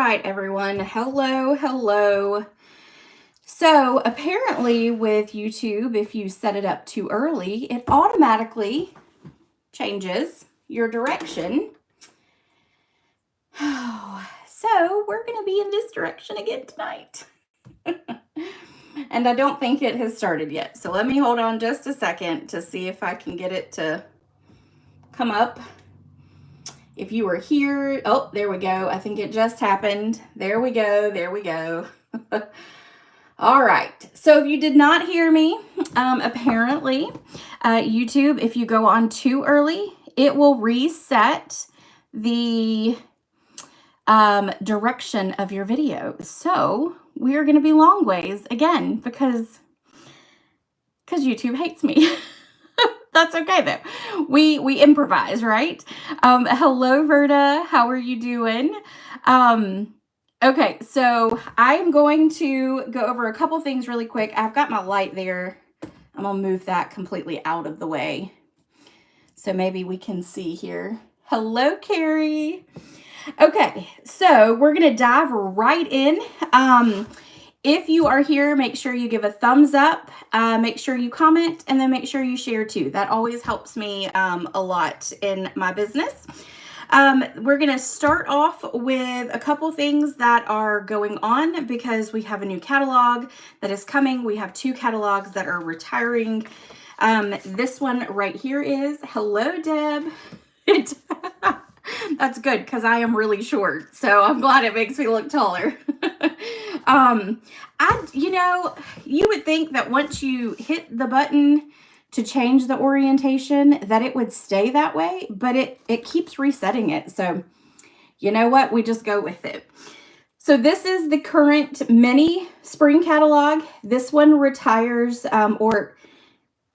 right, everyone. Hello, hello. So apparently with YouTube, if you set it up too early, it automatically changes your direction. So we're going to be in this direction again tonight. And I don't think it has started yet. So let me hold on just a second to see if I can get it to come up. If you were here, oh, there we go. I think it just happened. There we go. There we go. All right. So if you did not hear me, apparently YouTube, if you go on too early, it will reset the direction of your video. So we're going to be long ways again because YouTube hates me. That's okay though. We improvise, right? Hello, Verda. How are you doing? Okay, so I'm going to go over a couple things really quick. I've got my light there. I'm gonna move that completely out of the way so maybe we can see here. Hello, Carrie. Okay, so we're gonna dive right in. If you are here, make sure you give a thumbs up, make sure you comment, and then make sure you share too. That always helps me a lot in my business. We're going to start off with a couple things that are going on because we have a new catalog that is coming. We have 2 catalogs that are retiring. This one right here is, hello, Deb. That's good because I am really short, so I'm glad it makes me look taller. You would think that once you hit the button to change the orientation that it would stay that way, but it keeps resetting it. So you know what? We just go with it. So this is the current mini spring catalog. This one retires or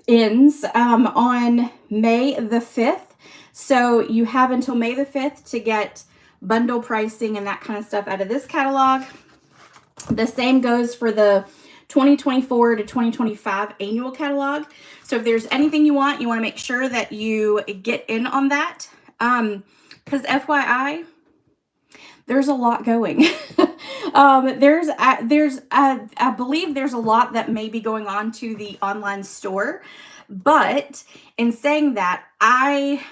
ends on May the 5th. So you have until May the 5th to get bundle pricing and that kind of stuff out of this catalog. The same goes for the 2024 to 2025 annual catalog. So if there's anything you want to make sure that you get in on that. Because FYI, there's a lot going. I believe there's a lot that may be going on to the online store. But in saying that, I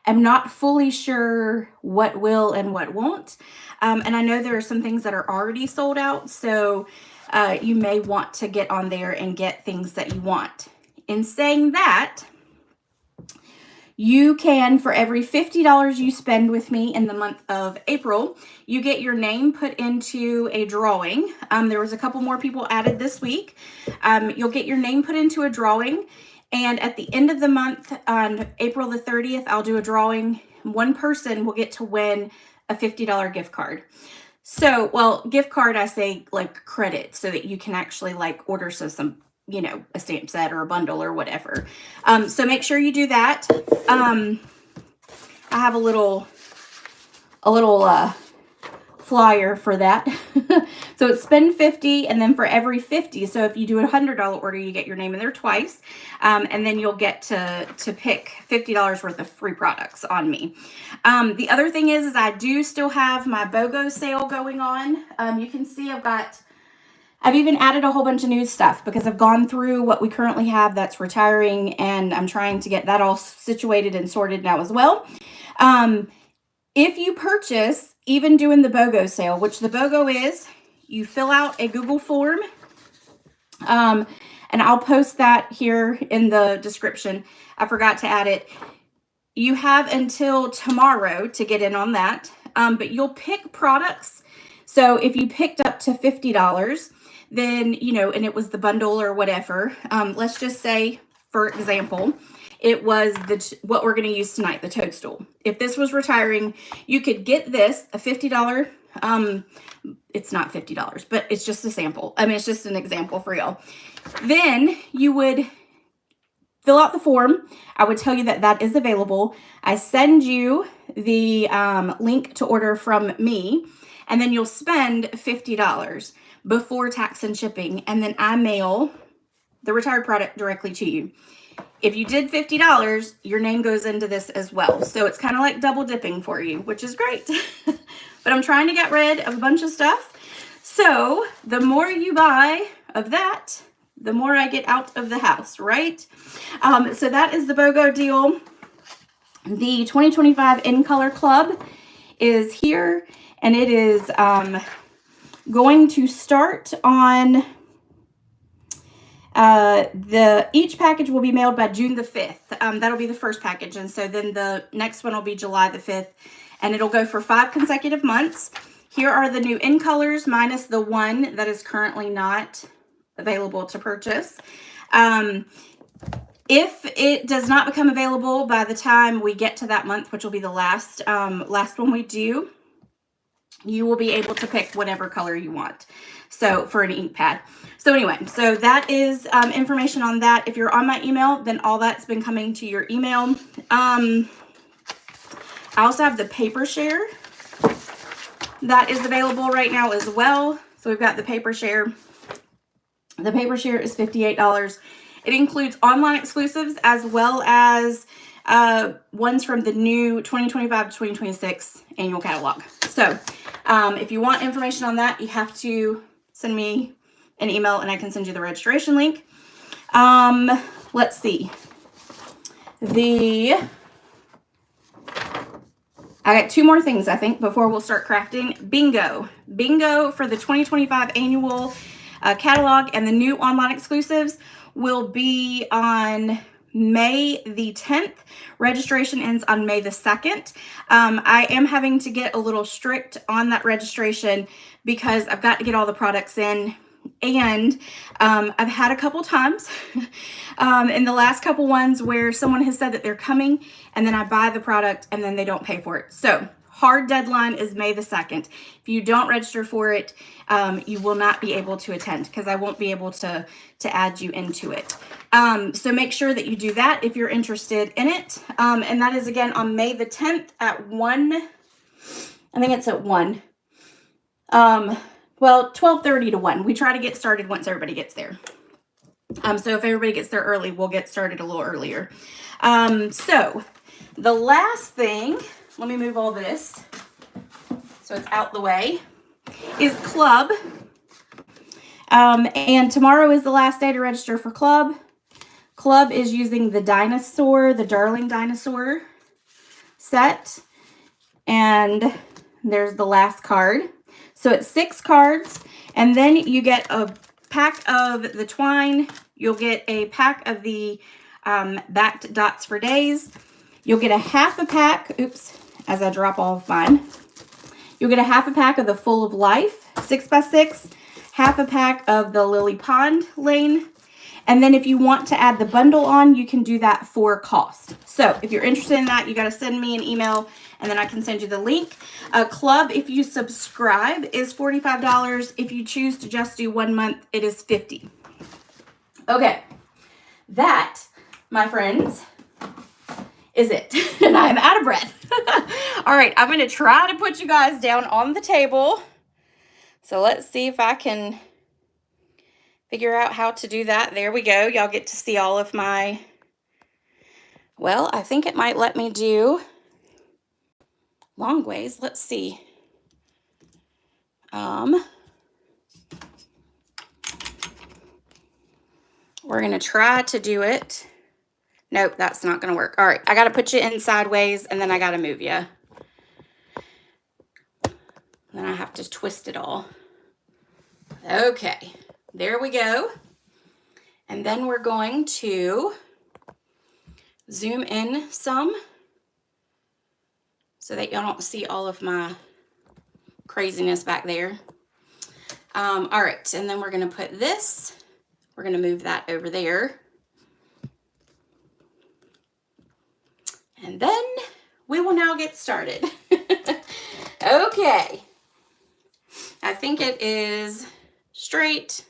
am not fully sure what will and what won't. And I know there are some things that are already sold out. So you may want to get on there and get things that you want. In saying that, you can, for every $50 you spend with me in the month of April, you get your name put into a drawing. There was a couple more people added this week. You'll get your name put into a drawing. And at the end of the month, on April the 30th, I'll do a drawing. One person will get to win a $50 gift card. So, well, gift card, I say like credit so that you can actually like order some, a stamp set or a bundle or whatever. So make sure you do that. I have a little flyer for that. So it's spend 50 and then for every 50. So if you do a $100 order, you get your name in there twice. And then you'll get to pick $50 worth of free products on me. The other thing is I do still have my BOGO sale going on. You can see I've even added a whole bunch of new stuff because I've gone through what we currently have that's retiring and I'm trying to get that all situated and sorted now as well. If you purchase, even doing the BOGO sale, which the BOGO is, you fill out a Google form, and I'll post that here in the description. I forgot to add it. You have until tomorrow to get in on that, but you'll pick products. So if you picked up to $50, then, and it was the bundle or whatever, let's just say, for example, it was what we're going to use tonight, the Toadstool. If this was retiring, you could get this, a $50, it's not $50, but it's just a sample. I mean, it's just an example for y'all. Then you would fill out the form. I would tell you that that is available. I send you the link to order from me, and then you'll spend $50 before tax and shipping, and then I mail the retired product directly to you. If you did $50, your name goes into this as well. So it's kind of like double dipping for you, which is great. but I'm trying to get rid of a bunch of stuff. So the more you buy of that, the more I get out of the house, right? So that is the BOGO deal. The 2025 In Color Club is here, and it is going to start on each package will be mailed by June the 5th. That'll be the first package, and so then the next one will be July the 5th, and it'll go for 5 consecutive months. Here are the new In Colors minus the one that is currently not available to purchase. If it does not become available by the time we get to that month, which will be the last one we do, you will be able to pick whatever color you want. So for an ink pad. So anyway, so that is information on that. If you're on my email, then all that's been coming to your email. I also have the paper share that is available right now as well. So we've got the paper share. The paper share is $58. It includes online exclusives as well as ones from the new 2025 to 2026 annual catalog. So if you want information on that, you have to send me an email and I can send you the registration link. Let's see. I got 2 more things, I think, before we'll start crafting. Bingo. Bingo for the 2025 annual catalog and the new online exclusives will be on May the 10th. Registration ends on May the 2nd. I am having to get a little strict on that registration because I've got to get all the products in. And I've had a couple times in the last couple ones where someone has said that they're coming and then I buy the product and then they don't pay for it. So hard deadline is May the 2nd. If you don't register for it, you will not be able to attend because I won't be able to add you into it. So make sure that you do that if you're interested in it. And that is again on May the 10th at 1. I think it's at 1. Well, 12:30 to 1. We try to get started once everybody gets there. So if everybody gets there early, we'll get started a little earlier. So the last thing, let me move all this so it's out the way, is Club. And tomorrow is the last day to register for Club. Club is using the dinosaur, the Darling Dinosaur set. And there's the last card. So it's 6 cards, and then you get a pack of the twine. You'll get a pack of the backed dots for days. You'll get a half a pack, oops, as I drop all of mine. You'll get a half a pack of the Full of Life 6x6, half a pack of the Lily Pond Lane. And then if you want to add the bundle on, you can do that for cost. So if you're interested in that, you got to send me an email and then I can send you the link. Club, if you subscribe, is $45. If you choose to just do 1 month, it is $50. Okay, that, my friends, is it. And I'm out of breath. All right, I'm going to try to put you guys down on the table. So let's see if I can figure out how to do that. There we go. Y'all get to see all of my, well, I think it might let me do long ways. Let's see. We're going to try to do it. Nope, that's not going to work. All right, I got to put you in sideways and then I got to move you. Then I have to twist it all. Okay, there we go. And then we're going to zoom in some so that y'all don't see all of my craziness back there. All right, and then we're going to put this, we're going to move that over there. And then we will now get started. Okay. I think it is straight,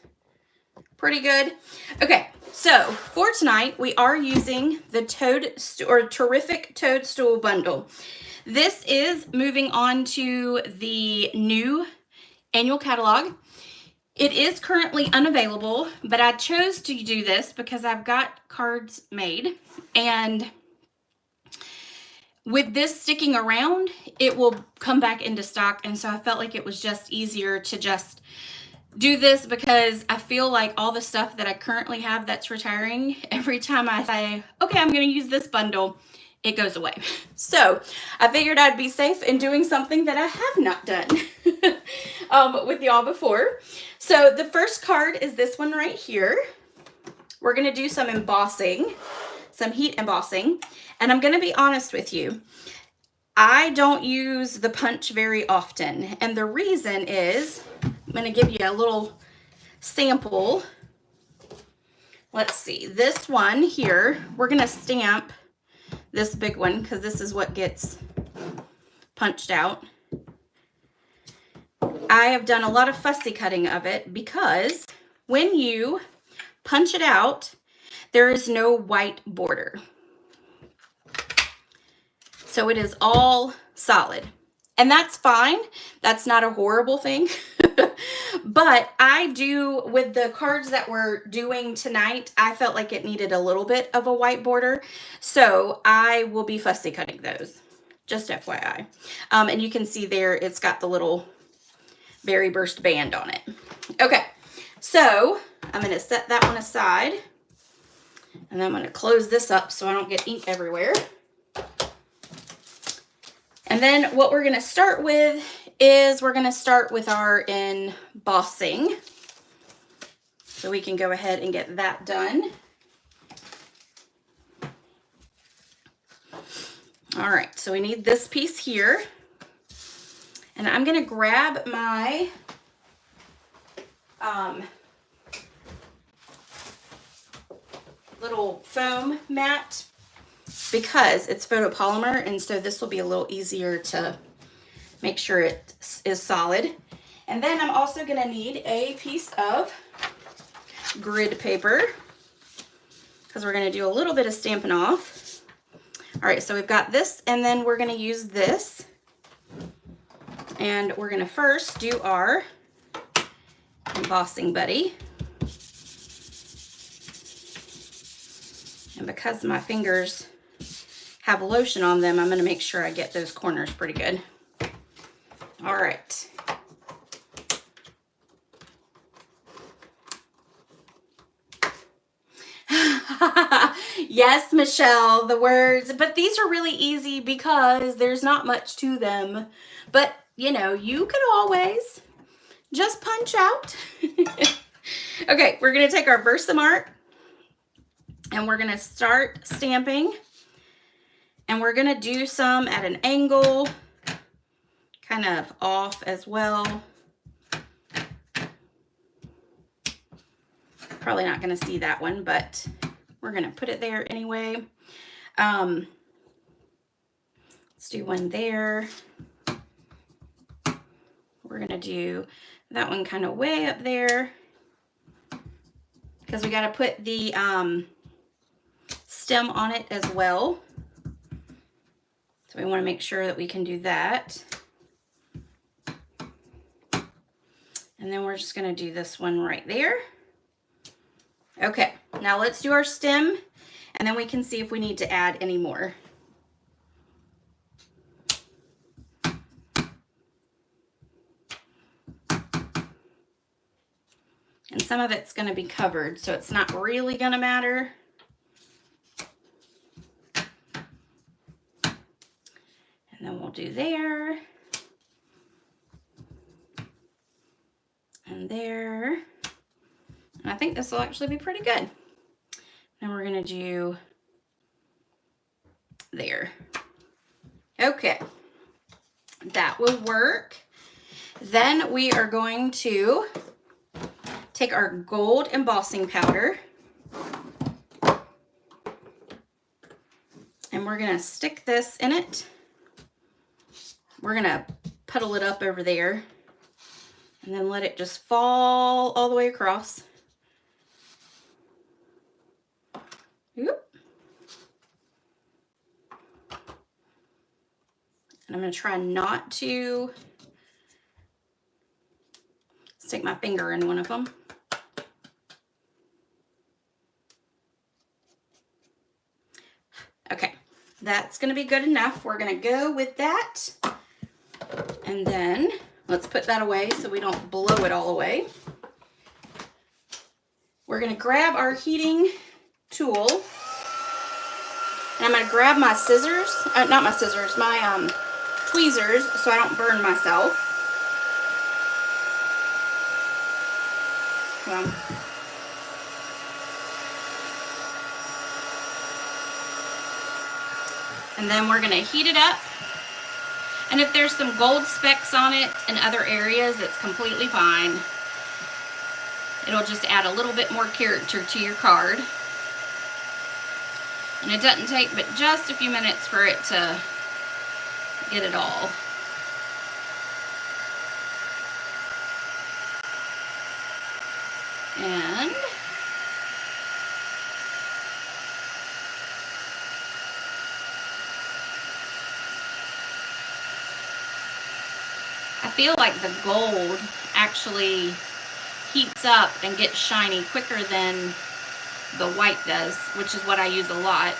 pretty good. Okay, so for tonight, we are using the Terrific Toadstool bundle. This is moving on to the new annual catalog. It is currently unavailable, but I chose to do this because I've got cards made, and With this sticking around, it will come back into stock. And so I felt like it was just easier to just do this, because I feel like all the stuff that I currently have that's retiring, every time I say, okay, I'm going to use this bundle, it goes away. So I figured I'd be safe in doing something that I have not done with y'all before. So the first card is this one right here. We're going to do some embossing, some heat embossing. And I'm going to be honest with you, I don't use the punch very often. And the reason is, I'm going to give you a little sample. Let's see, this one here, we're going to stamp this big one because this is what gets punched out. I have done a lot of fussy cutting of it because when you punch it out, there is no white border. So it is all solid. And that's fine. That's not a horrible thing. But I do, with the cards that we're doing tonight, I felt like it needed a little bit of a white border. So I will be fussy cutting those. Just FYI. And you can see there, it's got the little berry burst band on it. Okay. So I'm going to set that one aside. And then I'm going to close this up so I don't get ink everywhere. And then what we're going to start with is we're going to start with our embossing. So we can go ahead and get that done. All right, so we need this piece here. And I'm going to grab my little foam mat, because it's photopolymer, and so this will be a little easier to make sure it is solid. And then I'm also going to need a piece of grid paper, because we're going to do a little bit of Stampin' Off. All right, so we've got this, and then we're going to use this. And we're going to first do our embossing buddy. And because my fingers have lotion on them, I'm going to make sure I get those corners pretty good. All right. Yes, Michelle, the words, but these are really easy because there's not much to them. But, you know, you could always just punch out. Okay, we're going to take our Versamark and we're going to start stamping. And we're going to do some at an angle, kind of off as well. Probably not going to see that one, but we're going to put it there anyway. Let's do one there. We're going to do that one kind of way up there, because we got to put the stem on it as well. So we want to make sure that we can do that. And then we're just going to do this one right there. Okay, now let's do our stem, and then we can see if we need to add any more. And some of it's going to be covered, so it's not really going to matter. And then we'll do there. And there. And I think this will actually be pretty good. And we're going to do there. Okay. That will work. Then we are going to take our gold embossing powder and we're going to stick this in it. We're going to puddle it up over there and then let it just fall all the way across. Oop. And I'm going to try not to stick my finger in one of them. Okay, that's going to be good enough. We're going to go with that. And then let's put that away so we don't blow it all away. We're going to grab our heating tool. And I'm going to grab my scissors, not my scissors, my tweezers so I don't burn myself. And then we're going to heat it up. And if there's some gold specks on it in other areas, it's completely fine. It'll just add a little bit more character to your card. And it doesn't take but just a few minutes for it to get it all. And I feel like the gold actually heats up and gets shiny quicker than the white does, which is what I use a lot.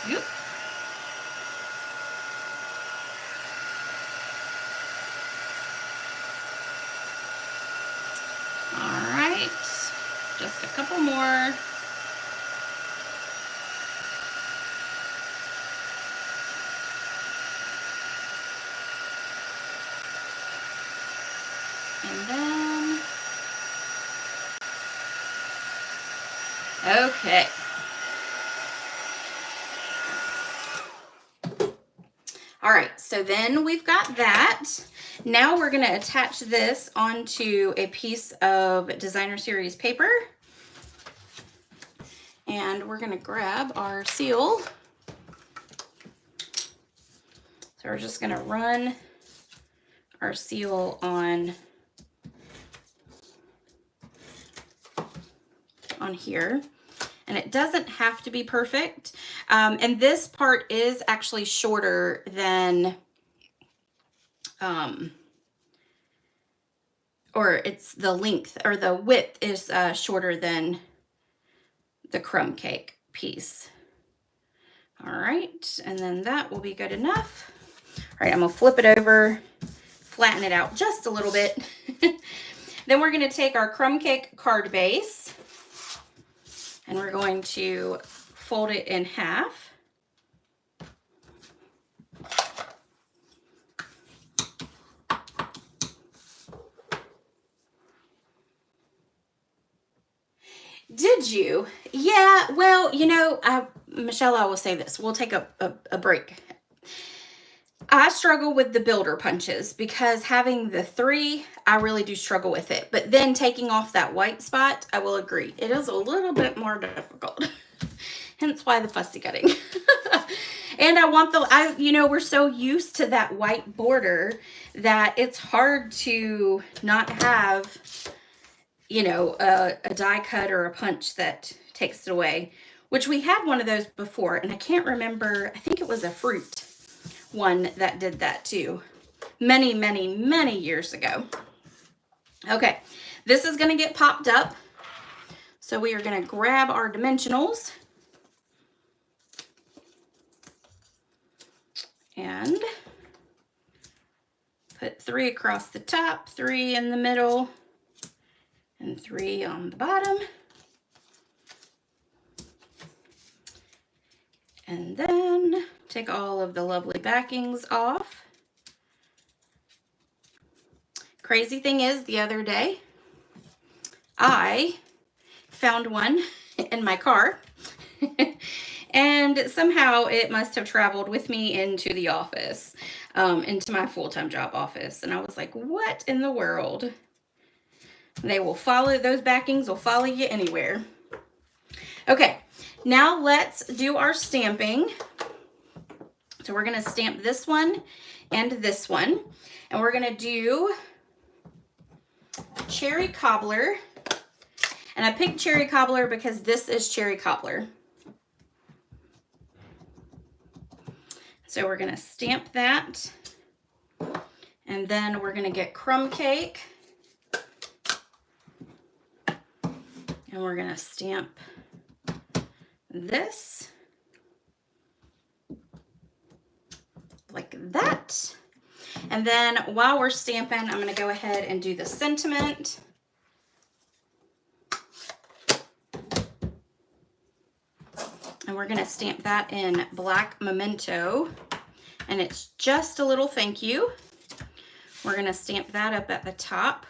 Yep. All right, just a couple more. And then, okay. All right, so then we've got that. Now we're going to attach this onto a piece of designer series paper. And we're going to grab our seal. So we're just going to run our seal on here. And it doesn't have to be perfect. And this part is actually shorter than, or it's the length or the width is shorter than the crumb cake piece. All right, and then that will be good enough. All right, I'm gonna flip it over, flatten it out just a little bit. Then we're gonna take our crumb cake card base and we're going to fold it in half. Did you? Yeah, well, you know, Michelle, I will say this. We'll take a break. I struggle with the builder punches because having the 3, I really do struggle with it. But then taking off that white spot, I will agree. It is a little bit more difficult. Hence why the fussy cutting. And I want you know, we're so used to that white border that it's hard to not have, you know, a die cut or a punch that takes it away, which we had one of those before. And I can't remember, I think it was a fruit one that did that too. Many, many, many years ago. Okay, this is gonna get popped up. So we are gonna grab our dimensionals and put 3 across the top, 3 in the middle, and 3 on the bottom. And then take all of the lovely backings off. Crazy thing is, the other day, I found one in my car and somehow it must have traveled with me into the office, into my full-time job office. And I was like, what in the world? They will follow, those backings will follow you anywhere. Okay, now let's do our stamping. So we're gonna stamp this one and this one. And we're gonna do cherry cobbler. And I picked cherry cobbler because this is cherry cobbler. So we're gonna stamp that. And then we're gonna get crumb cake. And we're gonna stamp this like that. And then while we're stamping, I'm going to go ahead and do the sentiment. And we're going to stamp that in black memento. And it's just a little thank you. We're going to stamp that up at the top,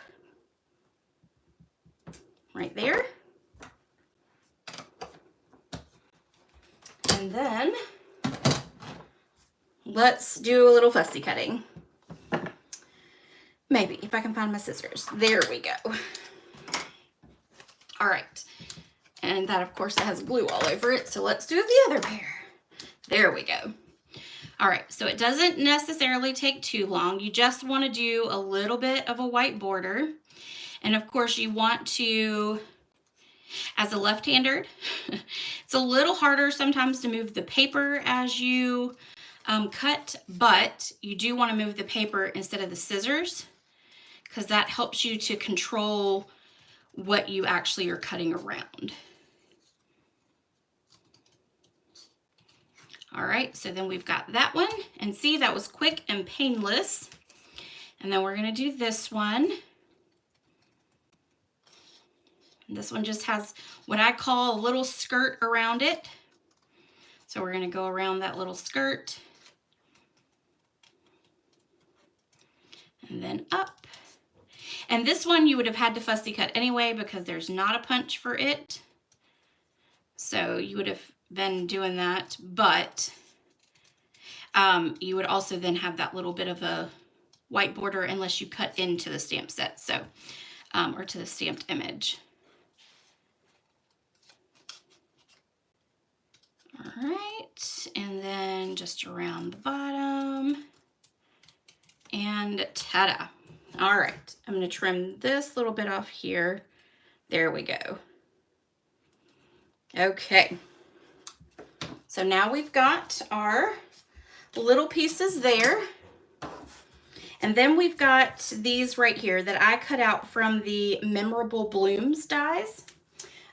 right there. And then let's do a little fussy cutting. Maybe, if I can find my scissors. There we go. All right. And that, of course, has glue all over it. So let's do the other pair. There we go. All right, so it doesn't necessarily take too long. You just want to do a little bit of a white border. And of course you want to, as a left-hander, it's a little harder sometimes to move the paper as you cut, but you do want to move the paper instead of the scissors, because that helps you to control what you actually are cutting around. All right, so then we've got that one, and see, that was quick and painless. And then we're gonna do this one. And this one just has what I call a little skirt around it. So we're gonna go around that little skirt. And then up. And this one you would have had to fussy cut anyway because there's not a punch for it. So you would have been doing that, but you would also then have that little bit of a white border unless you cut into the stamp set, so or to the stamped image. All right, and then just around the bottom, and ta-da. All right, I'm gonna trim this little bit off here. There we go. Okay. So now we've got our little pieces there. And then we've got these right here that I cut out from the Memorable Blooms dies.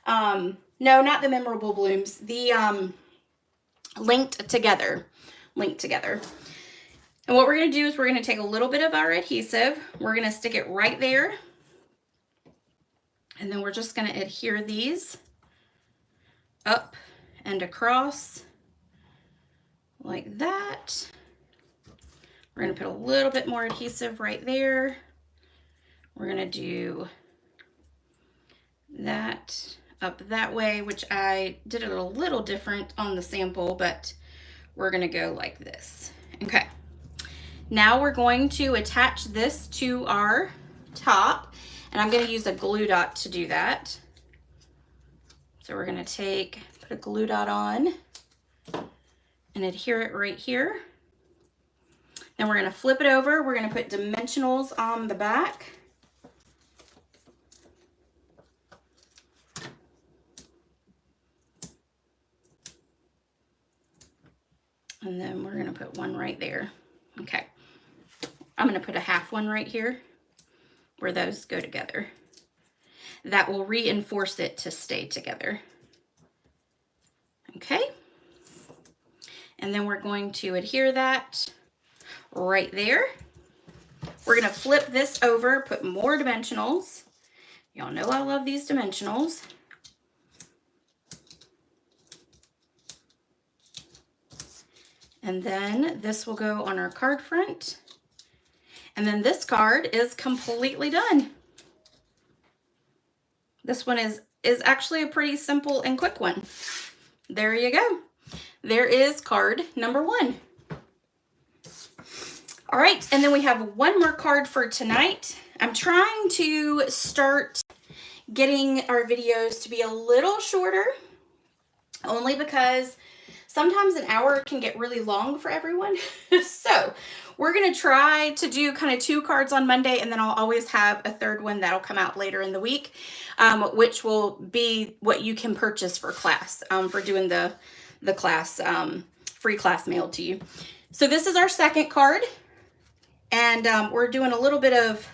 No, not the Memorable Blooms. The linked together. And what we're going to do is we're going to take a little bit of our adhesive. We're going to stick it right there. And then we're just going to adhere these up and across. Like that. We're going to put a little bit more adhesive right there. We're going to do that up that way, which I did it a little different on the sample, but we're going to go like this. Okay. Now we're going to attach this to our top, and I'm going to use a glue dot to do that. So we're going to put a glue dot on and adhere it right here. Then we're going to flip it over. We're going to put dimensionals on the back. And then we're going to put one right there. Okay. I'm going to put a half one right here where those go together. That will reinforce it to stay together. Okay. And then we're going to adhere that right there. We're going to flip this over, put more dimensionals. Y'all know I love these dimensionals. And then this will go on our card front. And then this card is completely done. This one is actually a pretty simple and quick one. There you go. There is card number 1. All right, and then we have one more card for tonight. I'm trying to start getting our videos to be a little shorter, only because sometimes an hour can get really long for everyone. So we're gonna try to do kind of 2 cards on Monday, and then I'll always have a third one that'll come out later in the week, which will be what you can purchase for class, for doing the class, free class mailed to you. So this is our second card, and we're doing a little bit of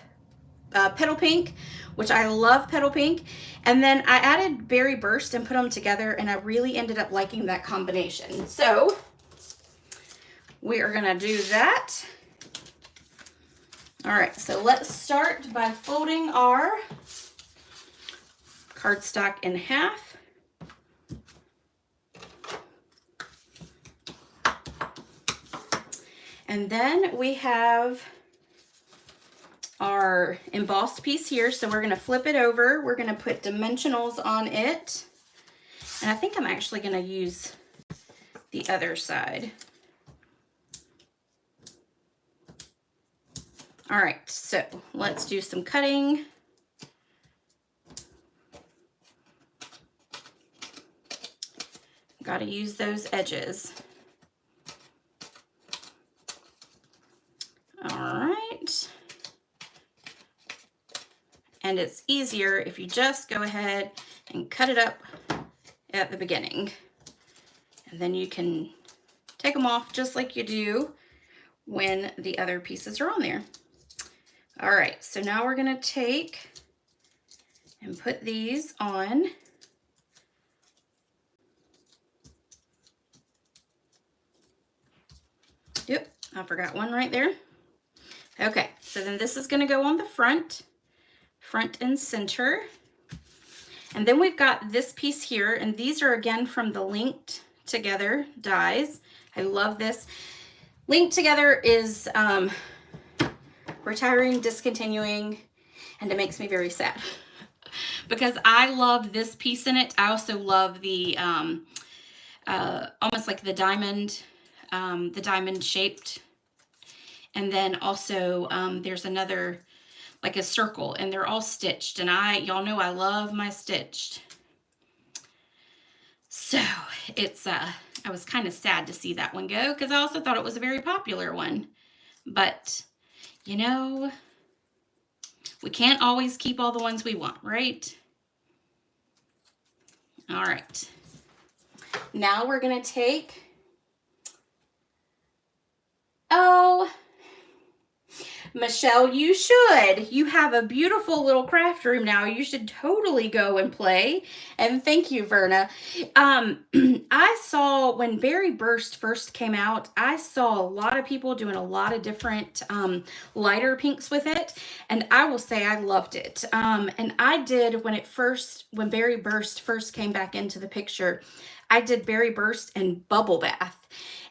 petal pink. which I love Petal Pink. And then I added Berry Burst and put them together, and I really ended up liking that combination. So we are gonna do that. All right, so let's start by folding our cardstock in half. And then we have our embossed piece here. So we're gonna flip it over. We're gonna put dimensionals on it. And I think I'm actually gonna use the other side. All right, so let's do some cutting. Got to use those edges. All right. And it's easier if you just go ahead and cut it up at the beginning. And then you can take them off just like you do when the other pieces are on there. All right, so now we're gonna take and put these on. Yep, I forgot one right there. Okay, so then this is gonna go on the front and center. And then we've got this piece here, and these are again from the Linked Together dies. I love this. Linked Together is retiring, discontinuing, and it makes me very sad because I love this piece in it. I also love the almost like the diamond shaped, and then also there's another like a circle, and they're all stitched, and y'all know I love my stitched. So it's I was kind of sad to see that one go because I also thought it was a very popular one, but you know, we can't always keep all the ones we want, right? All right. Now we're gonna take, oh, Michelle, you should. You have a beautiful little craft room now. You should totally go and play. And thank you, Verna. I saw when Berry Burst first came out, I saw a lot of people doing a lot of different lighter pinks with it. And I will say I loved it. And I did when Berry Burst first came back into the picture, I did Berry Burst and Bubble Bath.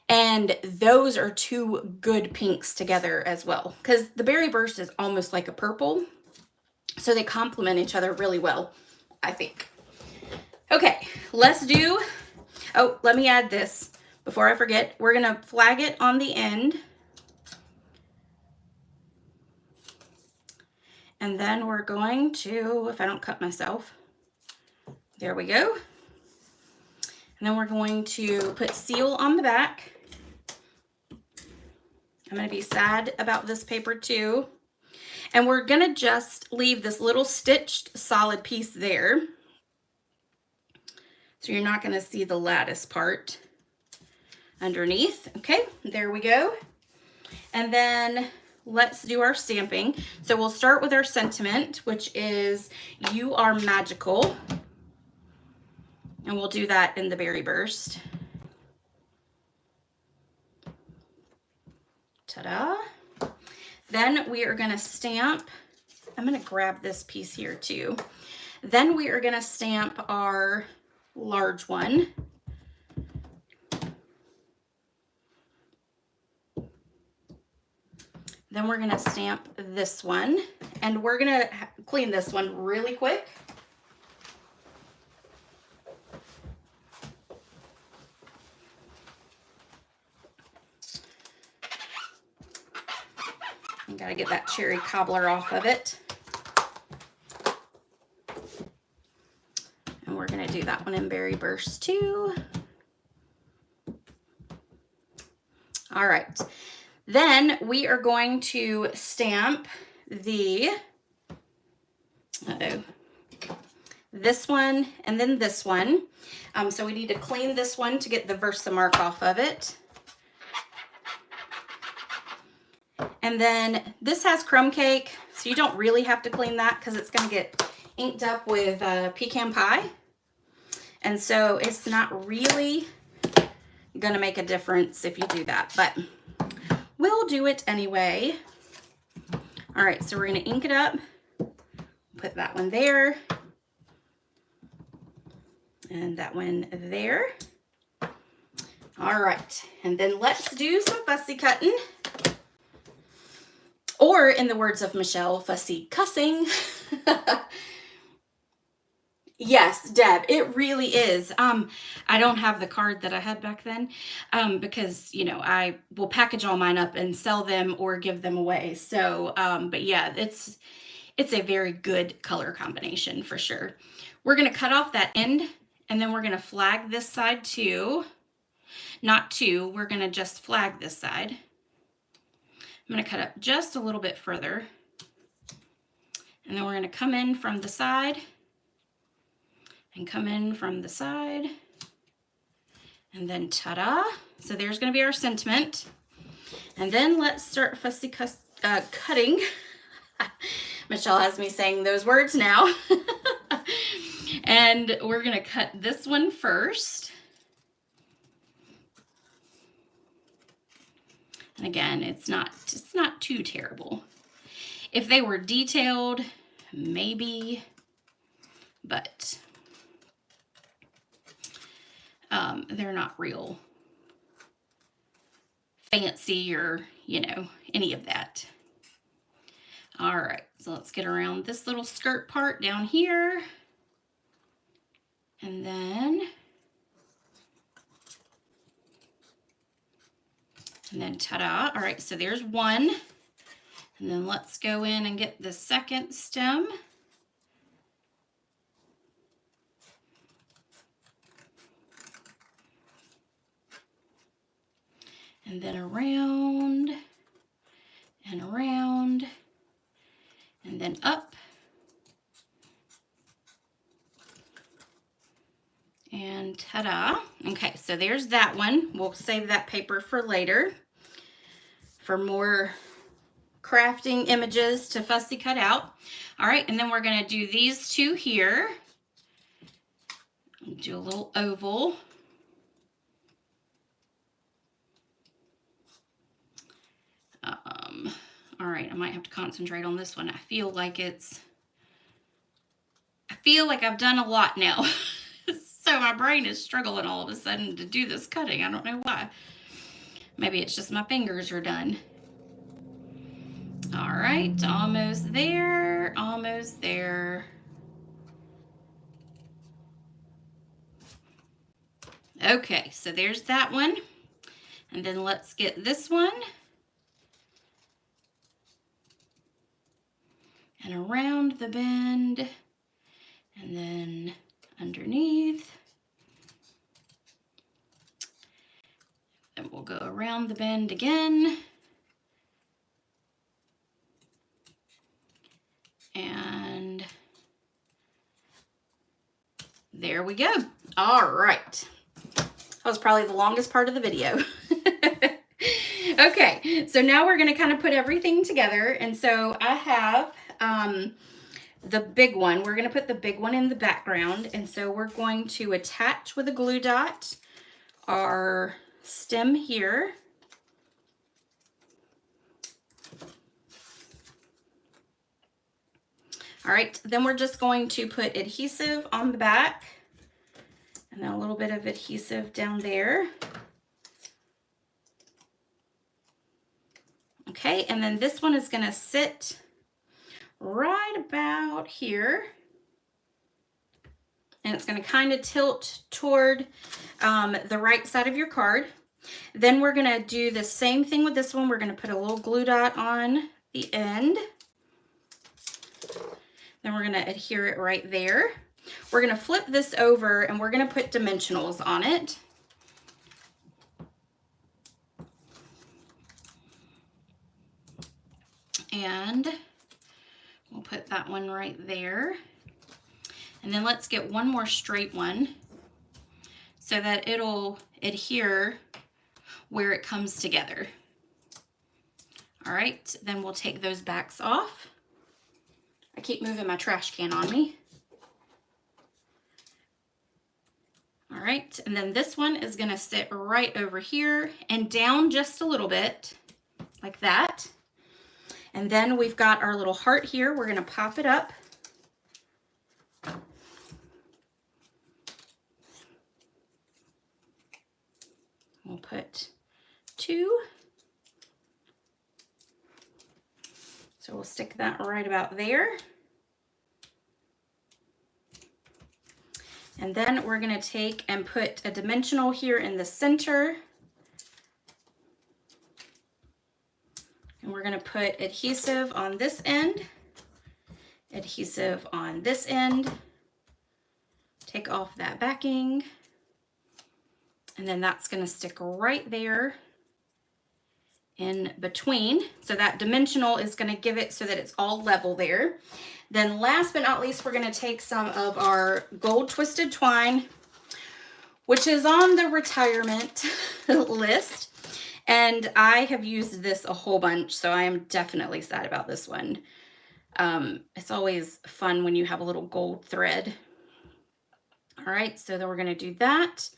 And those are two good pinks together as well, because the Berry Burst is almost like a purple. So they complement each other really well, I think. Okay, let's do, oh, let me add this before I forget. We're gonna flag it on the end. And then we're going to, if I don't cut myself, there we go. And then we're going to put seal on the back. I'm going to be sad about this paper too. And we're going to just leave this little stitched solid piece there. So you're not going to see the lattice part underneath. Okay, there we go. And then let's do our stamping. So we'll start with our sentiment, which is "You are magical." And we'll do that in the Berry Burst. Ta-da. Then we are going to stamp. I'm going to grab this piece here too. Then we are going to stamp our large one. Then we're going to stamp this one, and we're going to clean this one really quick. Got to get that cherry cobbler off of it. And we're going to do that one in Berry Burst too. All right. Then we are going to stamp the, this one and then this one. So we need to clean this one to get the Versamark off of it. And then this has crumb cake, so you don't really have to clean that because it's going to get inked up with pecan pie. And so it's not really going to make a difference if you do that, but we'll do it anyway. All right, so we're going to ink it up. Put that one there. And that one there. All right, and then let's do some fussy cutting. Or in the words of Michelle, fussy cussing. Yes, Deb, it really is. I don't have the card that I had back then because, you know, I will package all mine up and sell them or give them away. So, but yeah, it's a very good color combination for sure. We're going to cut off that end and then we're going to flag this side too. Not two, we're going to just flag this side. I'm going to cut up just a little bit further. And then we're going to come in from the side and come in from the side. And then ta-da. So there's going to be our sentiment. And then let's start fussy cutting. Michelle has me saying those words now. And we're going to cut this one first. And again, it's not too terrible. If they were detailed, maybe, but they're not real fancy or, you know, any of that. All right, so let's get around this little skirt part down here. And then ta-da. All right, so there's one. And then let's go in and get the second stem. And then around and around and then up. And ta-da. Okay, so there's that one. We'll save that paper for later for more crafting images to fussy cut out. All right, and then we're going to do these two here. Do a little oval. All right, I might have to concentrate on this one. I feel like I've done a lot now. So my brain is struggling all of a sudden to do this cutting. I don't know why. Maybe it's just my fingers are done. All right, almost there, almost there. Okay, so there's that one. And then let's get this one. And around the bend. And then underneath. And we'll go around the bend again. And there we go. All right. That was probably the longest part of the video. Okay, so now we're going to kind of put everything together. And so I have the big one. We're going to put the big one in the background. And so we're going to attach with a glue dot our stem here. All right, then we're just going to put adhesive on the back and then a little bit of adhesive down there. Okay, and then this one is going to sit right about here. And it's going to kind of tilt toward the right side of your card. Then we're going to do the same thing with this one. We're going to put a little glue dot on the end. Then we're going to adhere it right there. We're going to flip this over and we're going to put dimensionals on it. And we'll put that one right there. And then let's get one more straight one so that it'll adhere where it comes together. All right, then we'll take those backs off. I keep moving my trash can on me. All right, and then this one is gonna sit right over here and down just a little bit, like that. And then we've got our little heart here. We're gonna pop it up. We'll put 2. So we'll stick that right about there. And then we're gonna take and put a dimensional here in the center. And we're gonna put adhesive on this end, adhesive on this end, take off that backing, and then that's gonna stick right there in between. So that dimensional is gonna give it so that it's all level there. Then last but not least, we're gonna take some of our gold twisted twine, which is on the retirement list. And I have used this a whole bunch, so I am definitely sad about this one. It's always fun when you have a little gold thread. All right, so then we're gonna do that.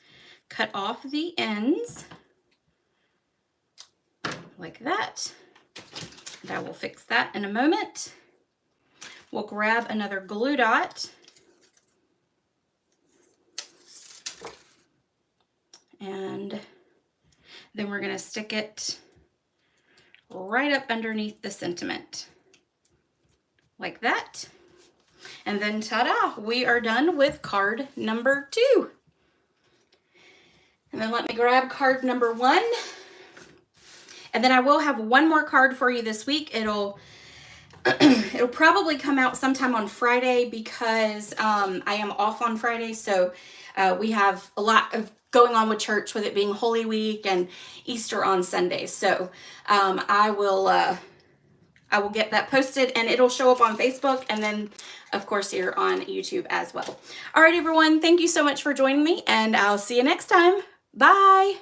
Cut off the ends like that. And I will fix that in a moment. We'll grab another glue dot and then we're gonna stick it right up underneath the sentiment like that. And then ta-da, we are done with card number 2. And then let me grab card number 1. And then I will have one more card for you this week. It'll probably come out sometime on Friday because I am off on Friday. So we have a lot of going on with church, with it being Holy Week and Easter on Sunday. So I will get that posted and it'll show up on Facebook and then of course here on YouTube as well. All right, everyone. Thank you so much for joining me and I'll see you next time. Bye.